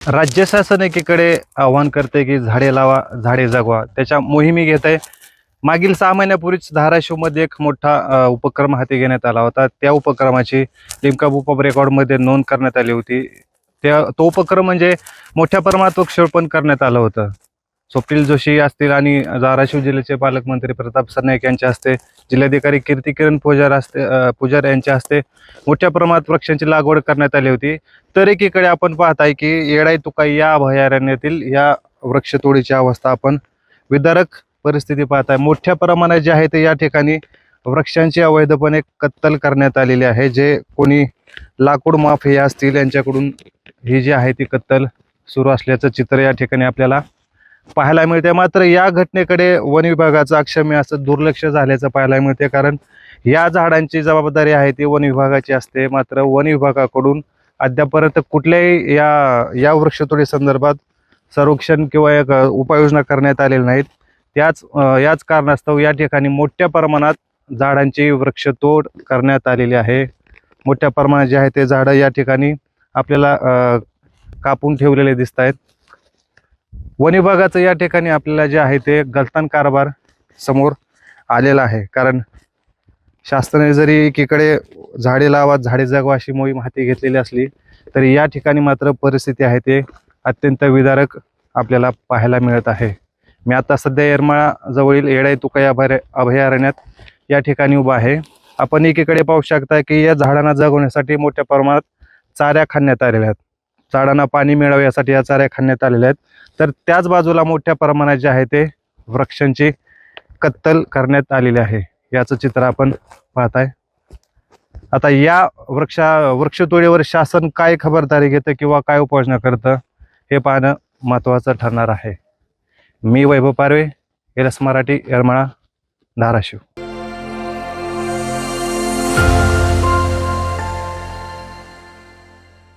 राज्य शासन एकीकडे आवाहन करते की झाडे लावा झाडे जगवा, त्याच्या मोहिमी घेत आहे. मागील 6 महिन्यापूर्वीच धाराशिवमध्ये एक मोठा उपक्रम हाती घेण्यात आला होता. त्या उपक्रमाची लिम्का बुक ऑफ रेकॉर्डमध्ये नोंद करण्यात आली होती. तो उपक्रम म्हणजे मोठ्या प्रमाणात वृक्षारोपण करण्यात आलं होतं. स्वप्नील जोशी असतील आणि धाराशिव जिल्ह्याचे पालकमंत्री प्रताप सरनाईक यांच्या हस्ते, जिल्हाधिकारी कीर्तिकिरण पुजार यांच्या हस्ते मोठ्या प्रमाणात वृक्षांची लागवड करण्यात आली होती. तर एकीकडे आपण पाहत आहे की येडाई तुकाई या अभयारण्यातील या वृक्षतोडीची अवस्था आपण विदारक परिस्थिती पाहत आहे. मोठ्या प्रमाणात जे आहे ते या ठिकाणी वृक्षांची अवैधपणे कत्तल करण्यात आलेली आहे. जे कोणी लाकूड माफिया असतील यांच्याकडून ही जी आहे ती कत्तल सुरू असल्याचं चित्र या ठिकाणी आपल्याला पाहायला मिळते. मात्र या घटनेकडे वन विभागाचं अक्षम्य असं दुर्लक्ष झाल्याचं पाहायला मिळते. कारण या झाडांची जबाबदारी आहे ती वन विभागाची असते. मात्र वन विभागाकडून अद्यापर्यंत कुठल्याही या वृक्षतोडी संदर्भात सर्वेक्षण किंवा एक उपाययोजना करण्यात आलेल्या नाहीत. याच कारणास्तव या ठिकाणी मोठ्या प्रमाणात झाडांची वृक्षतोड करण्यात आलेली आहे. मोठ्या प्रमाणात जे आहे ते झाडं या ठिकाणी आपल्याला कापून ठेवलेले दिसत आहेत. वन विभागाचं या ठिकाणी आपल्याला जे आहे ते गलतान कारभार समोर आलेला आहे. कारण शासनाने जरी एकीकडे झाडे लावा झाडे जगवा अशी मोहीम हाती घेतलेली असली तरी या ठिकाणी मात्र परिस्थिती आहे ते अत्यंत विदारक आपल्याला पाहायला मिळत आहे. मी आता सध्या येरमाळा जवळील येडाई तुकाई अभयारण्यात या ठिकाणी उभा आहे. आपण एकीकडे पाहू शकता की या झाडांना जगवण्यासाठी मोठ्या प्रमाणात चाऱ्या खाण्यात आलेल्या आहेत. झाडांना पाणी मिळावे यासाठी या चाऱ्या खाण्यात आलेल्या आहेत. तर त्याच बाजूला मोठ्या प्रमाणात जे आहे ते वृक्षांची कत्तल करण्यात आलेली आहे. याचं चित्र आपण पाहताय. आता या वृक्षतोडीवर शासन काय खबरदारी घेतं किंवा काय उपाययोजना करतं हे पाहणं महत्त्वाचं ठरणार आहे. मी वैभव पारवे, एलएस मराठी, येरमाळा, धाराशिव.